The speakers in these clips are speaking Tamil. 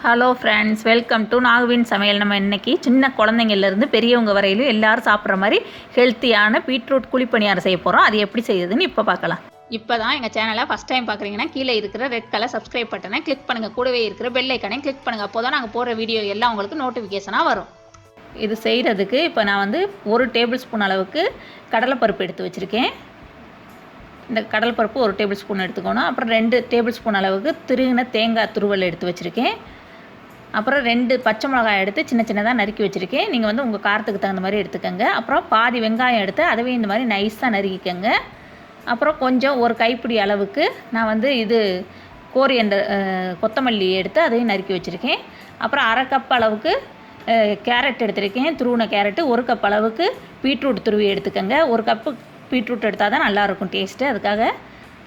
ஹலோ ஃப்ரெண்ட்ஸ், வெல்கம் டு நாகுவின் சமையல். நம்ம இன்றைக்கி சின்ன குழந்தைங்கள்லேருந்து பெரியவங்க வரையிலும் எல்லோரும் சாப்பிட்ற மாதிரி ஹெல்த்தியான பீட்ரூட் குழிப்பணியாரம் செய்ய போகிறோம். அது எப்படி செய்யுதுன்னு இப்போ பார்க்கலாம். இப்போ தான் எங்கள் சேனலை ஃபஸ்ட் டைம் பார்க்குறீங்கன்னா கீழே இருக்கிற ரெட் கலர் சப்ஸ்கிரைப் பட்டனை கிளிக் பண்ணுங்கள். கூடவே இருக்கிற பெல் ஐக்கனையும் கிளிக் பண்ணுங்கள். அப்போ தான் நாங்கள் போடுற வீடியோ எல்லாம் உங்களுக்கு நோட்டிஃபிகேஷனாக வரும். இது செய்கிறதுக்கு இப்போ நான் வந்து 1 டேபிள் ஸ்பூன் அளவுக்கு கடலைப்பருப்பு எடுத்து வச்சுருக்கேன். இந்த கடலைப்பருப்பு 1 டேபிள் ஸ்பூன் எடுத்துக்கணும். அப்புறம் 2 டேபிள் ஸ்பூன் அளவுக்கு திருகின தேங்காய் துருவல் எடுத்து வச்சுருக்கேன். அப்புறம் 2 பச்சை மிளகாய் எடுத்து சின்ன சின்னதாக நறுக்கி வச்சுருக்கேன். நீங்கள் வந்து உங்கள் காரத்துக்கு தகுந்த மாதிரி எடுத்துக்கோங்க. அப்புறம் பாதி வெங்காயம் எடுத்து அதவே இந்த மாதிரி நைஸாக நறுக்கிக்கோங்க. அப்புறம் கொஞ்சம் ஒரு கைப்பிடி அளவுக்கு நான் வந்து இது கோரியண்டர் கொத்தமல்லி எடுத்து அதையும் நறுக்கி வச்சுருக்கேன். அப்புறம் 1/2 கப் அளவுக்கு கேரட் எடுத்துருக்கேன், துருவின கேரட்டு. 1 கப் அளவுக்கு பீட்ரூட் துருவி எடுத்துக்கோங்க. 1 கப்பு பீட்ரூட் எடுத்தால் தான் நல்லாயிருக்கும் டேஸ்ட்டு. அதுக்காக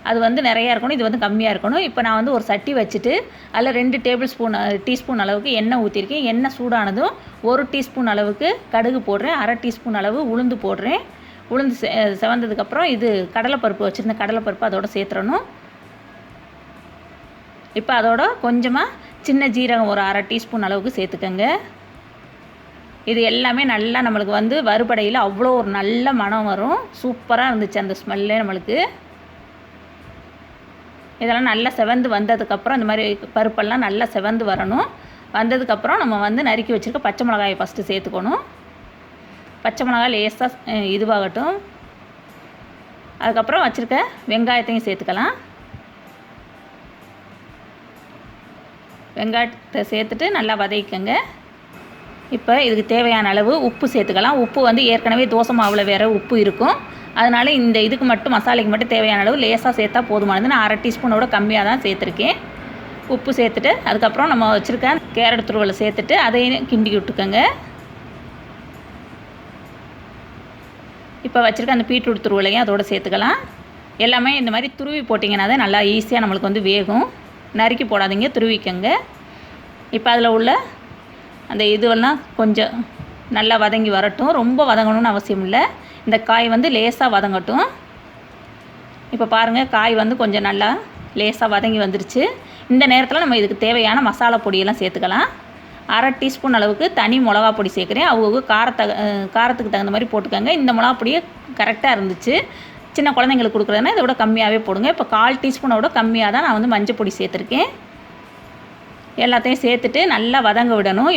அது வந்து நிறையா இருக்கணும், இது வந்து கம்மியாக இருக்கணும். இப்போ நான் வந்து ஒரு சட்டி வச்சுட்டு அதில் 2 டீஸ்பூன் அளவுக்கு எண்ணெய் ஊற்றிருக்கேன். எண்ணெய் சூடானதும் 1 டீஸ்பூன் அளவுக்கு கடுகு போடுறேன். 1/2 டீஸ்பூன் அளவு உளுந்து போடுறேன். உளுந்து செவந்ததுக்கப்புறம் இது கடலைப்பருப்பு வச்சுருந்த கடலைப்பருப்பு அதோட சேர்த்துறணும். இப்போ அதோட கொஞ்சமாக சின்ன ஜீரகம் ஒரு 1/2 டீஸ்பூன் அளவுக்கு சேர்த்துக்கோங்க. இது எல்லாமே நல்லா நம்மளுக்கு வந்து வறுபடையில் அவ்வளோ ஒரு நல்ல மனம் வரும். சூப்பராக இருந்துச்சு அந்த ஸ்மெல்லே நம்மளுக்கு. இதெல்லாம் நல்லா செவந்து வந்ததுக்கப்புறம் இந்த மாதிரி பருப்பெல்லாம் நல்லா செவந்து வரணும். வந்ததுக்கப்புறம் நம்ம வந்து நறுக்கி வச்சுருக்க பச்சை மிளகாயை ஃபஸ்ட்டு சேர்த்துக்கணும். பச்சை மிளகாய் லேசாக இதுவாகட்டும். அதுக்கப்புறம் வச்சுருக்க வெங்காயத்தையும் சேர்த்துக்கலாம். வெங்காயத்தை சேர்த்துட்டு நல்லா வதக்கிக்கங்க. இப்போ இதுக்கு தேவையான அளவு உப்பு சேர்த்துக்கலாம். உப்பு வந்து ஏற்கனவே தோசை மாவில் வேறு உப்பு இருக்கும். அதனால் இந்த இதுக்கு மட்டும் மசாலைக்கு மட்டும் தேவையான அளவு லேசாக சேர்த்தா போதுமானது. நான் 1/2 டீஸ்பூனோட கம்மியாக தான் சேர்த்துருக்கேன். உப்பு சேர்த்துட்டு அதுக்கப்புறம் நம்ம வச்சுருக்க கேரட் துருவலை சேர்த்துட்டு அதையும் கிண்டி விட்டுக்கோங்க. இப்போ வச்சுருக்க அந்த பீட்ரூட் துருவலையும் அதோடு சேர்த்துக்கலாம். எல்லாமே இந்த மாதிரி துருவி போட்டிங்கன்னா தான் நல்லா ஈஸியாக நம்மளுக்கு வந்து வேகும். நறுக்கி போடாதீங்க, துருவிக்கங்க. இப்போ அதில் உள்ள அந்த இதுவெல்லாம் கொஞ்சம் நல்லா வதங்கி வரட்டும். ரொம்ப வதங்கணும்னு அவசியம் இல்லை. இந்த காய் வந்து லேசாக வதங்கட்டும். இப்போ பாருங்கள், காய் வந்து கொஞ்சம் நல்லா லேசாக வதங்கி வந்துருச்சு. இந்த நேரத்தில் நம்ம இதுக்கு தேவையான மசாலா பொடியெல்லாம் சேர்த்துக்கலாம். 1/2 டீஸ்பூன் அளவுக்கு தனி மிளகா பொடி சேர்க்குறேன். அவங்க காரத்துக்கு தகுந்த மாதிரி போட்டுக்கோங்க. இந்த மிளகா பொடியே கரெக்டாக இருந்துச்சு. சின்ன குழந்தைங்களுக்கு கொடுக்குறதுனா இதை விட கம்மியாகவே போடுங்க. இப்போ 1/4 டீஸ்பூனோட கம்மியாக தான் நான் வந்து மஞ்சள் பொடி சேர்த்துருக்கேன். எல்லாத்தையும் சேர்த்துட்டு நல்லா வதங்க விடணும்.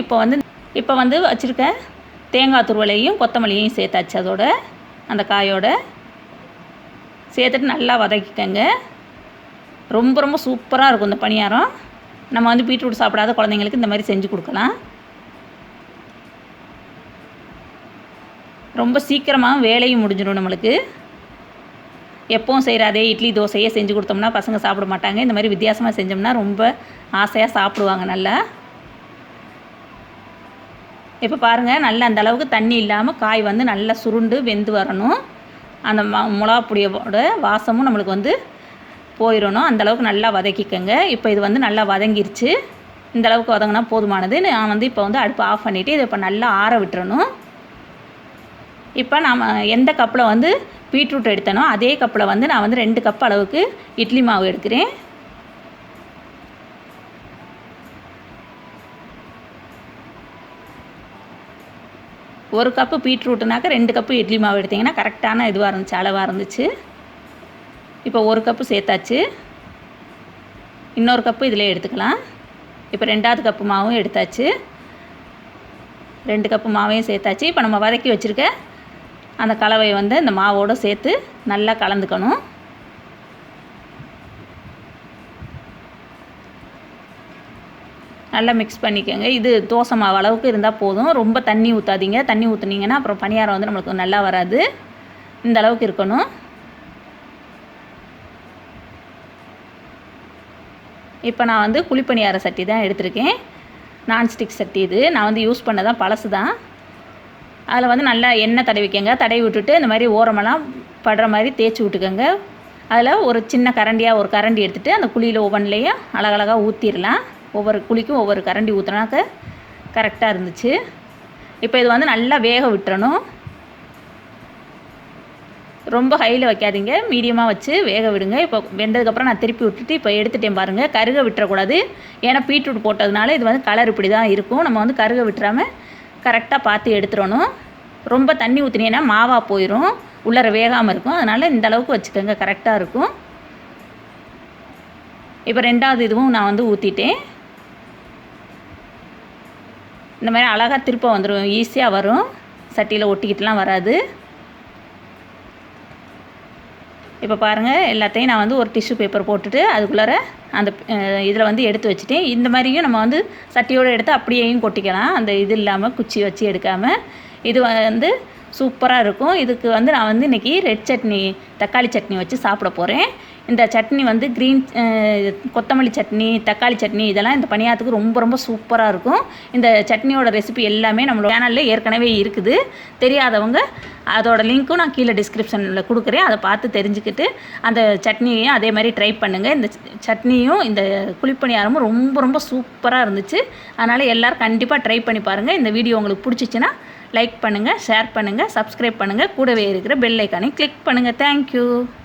இப்போ வந்து வச்சுருக்க தேங்காய் துருவலையும் கொத்தமல்லியையும் சேர்த்தாச்சு. அதோட அந்த காயோட சேர்த்துட்டு நல்லா வதக்கிக்கங்க. ரொம்ப ரொம்ப சூப்பராக இருக்கும் இந்த பணியாரம். நம்ம வந்து பீட்ரூட் சாப்பிடாத குழந்தைங்களுக்கு இந்த மாதிரி செஞ்சு கொடுக்கலாம். ரொம்ப சீக்கிரமாக வேலையும் முடிஞ்சிடும் நம்மளுக்கு. எப்பவும் செய்கிற அதே இட்லி தோசையே செஞ்சு கொடுத்தோம்னா பசங்க சாப்பிட மாட்டாங்க. இந்த மாதிரி வித்தியாசமாக செஞ்சோம்னா ரொம்ப ஆசையாக சாப்பிடுவாங்க நல்லா. இப்போ பாருங்கள், நல்லா அந்த அளவுக்கு தண்ணி இல்லாமல் காய் வந்து நல்லா சுருண்டு வெந்து வரணும். அந்த மிளகா பொடியோட வாசமும் நம்மளுக்கு வந்து போயிடணும். அந்தளவுக்கு நல்லா வதக்கிக்கங்க. இப்போ இது வந்து நல்லா வதங்கிருச்சு. இந்த அளவுக்கு வதங்கினா போதுமானது. நான் வந்து இப்போ வந்து அடுப்பு ஆஃப் பண்ணிவிட்டு இதை இப்போ நல்லா ஆற விட்டுறணும். இப்போ நாம் எந்த கப்பில் வந்து பீட்ரூட் எடுத்தனோ அதே கப்பில் வந்து நான் வந்து 2 கப் அளவுக்கு இட்லி மாவு எடுக்கிறேன். ஒரு கப்பு பீட்ரூட்டுனாக்க 2 கப்பு இட்லி மாவு எடுத்திங்கன்னா கரெக்டான இதுவாக இருந்துச்சு, அளவாக இருந்துச்சு. இப்போ 1 கப்பு சேர்த்தாச்சு. இன்னொரு கப்பு இதிலே எடுத்துக்கலாம். இப்போ 2வது கப்பு மாவும் எடுத்தாச்சு. 2 கப்பு மாவையும் சேர்த்தாச்சு. இப்போ நம்ம வதக்கி வச்சுருக்க அந்த கலவையை வந்து இந்த மாவோடு சேர்த்து நல்லா கலந்துக்கணும். நல்லா மிக்ஸ் பண்ணிக்கோங்க. இது தோசை மாவு அளவுக்கு இருந்தால் போதும். ரொம்ப தண்ணி ஊற்றாதீங்க. தண்ணி ஊற்றுனீங்கன்னா அப்புறம் பணியாரம் வந்து நம்மளுக்கு நல்லா வராது. இந்த அளவுக்கு இருக்கணும். இப்போ நான் வந்து குழிப்பணியார சட்டி தான் எடுத்திருக்கேன். நான்ஸ்டிக் சட்டி இது. நான் வந்து யூஸ் பண்ணதான் பழசு தான். அதில் வந்து நல்லா எண்ணெய் தடவிக்கங்க. தடவி விட்டுட்டு இந்த மாதிரி ஓரமெல்லாம் படுற மாதிரி தேய்ச்சி விட்டுக்கோங்க. அதில் ஒரு சின்ன கரண்டியாக ஒரு கரண்டி எடுத்துகிட்டு அந்த குழியில் ஒவ்வொன்றிலையும் அழகழகாக ஊற்றிடலாம். ஒவ்வொரு குழிக்கும் ஒவ்வொரு கரண்டி ஊற்றினாக்க கரெக்டாக இருந்துச்சு. இப்போ இது வந்து நல்லா வேக விட்டுறணும். ரொம்ப ஹையில் வைக்காதீங்க, மீடியமாக வச்சு வேக விடுங்க. இப்போ வெந்ததுக்கப்புறம் நான் திருப்பி விட்டுட்டு இப்போ எடுத்துட்டேன் பாருங்கள். கருக விட்டுறக்கூடாது, ஏன்னா பீட்ரூட் போட்டதுனால இது வந்து கலர் இப்படி தான் இருக்கும். நம்ம வந்து கருக விட்டுறாமல் கரெக்டாக பார்த்து எடுத்துடணும். ரொம்ப தண்ணி ஊற்றினீங்கன்னா மாவாக போயிடும், உள்ளர வேகாமல் இருக்கும். அதனால் இந்த அளவுக்கு வச்சுக்கோங்க, கரெக்டாக இருக்கும். இப்போ ரெண்டாவது இதுவும் நான் வந்து ஊற்றிட்டேன். இந்த மாதிரி அழகாக திருப்ப வந்துடும், ஈஸியாக வரும், சட்டியில் ஒட்டிக்கிட்டுலாம் வராது. இப்போ பாருங்கள், எல்லாத்தையும் நான் வந்து ஒரு டிஷ்யூ பேப்பர் போட்டுட்டு அதுக்குள்ளார அந்த இதில் வந்து எடுத்து வச்சுட்டேன். இந்த மாதிரியும் நம்ம வந்து சட்டியோடு எடுத்து அப்படியேயும் கொட்டிக்கலாம், அந்த இது இல்லாமல் குச்சி வச்சு எடுக்காமல். இது வந்து சூப்பராக இருக்கும். இதுக்கு வந்து நான் வந்து இன்றைக்கி ரெட் சட்னி, தக்காளி சட்னி வச்சு சாப்பிட போகிறேன். இந்த சட்னி வந்து கொத்தமல்லி சட்னி, தக்காளி சட்னி இதெல்லாம் இந்த பணியாரத்துக்கு ரொம்ப ரொம்ப சூப்பராக இருக்கும். இந்த சட்னியோட ரெசிபி எல்லாமே நம்மளோட சேனலில் ஏற்கனவே இருக்குது. தெரியாதவங்க அதோட லிங்க்கும் நான் கீழே டிஸ்கிரிப்ஷனில் கொடுக்குறேன், அதை பார்த்து தெரிஞ்சுக்கிட்டு அந்த சட்னியையும் அதே மாதிரி ட்ரை பண்ணுங்கள். இந்த சட்னியும் இந்த குழிப்பணியாரமும் ரொம்ப ரொம்ப சூப்பராக இருந்துச்சு. அதனால் எல்லோரும் கண்டிப்பாக ட்ரை பண்ணி பாருங்கள். இந்த வீடியோ உங்களுக்கு பிடிச்சிச்சின்னா லைக் பண்ணுங்கள், ஷேர் பண்ணுங்கள், சப்ஸ்கிரைப் பண்ணுங்கள், கூடவே இருக்கிற பெல் ஐக்கானை கிளிக் பண்ணுங்கள். தேங்க்யூ.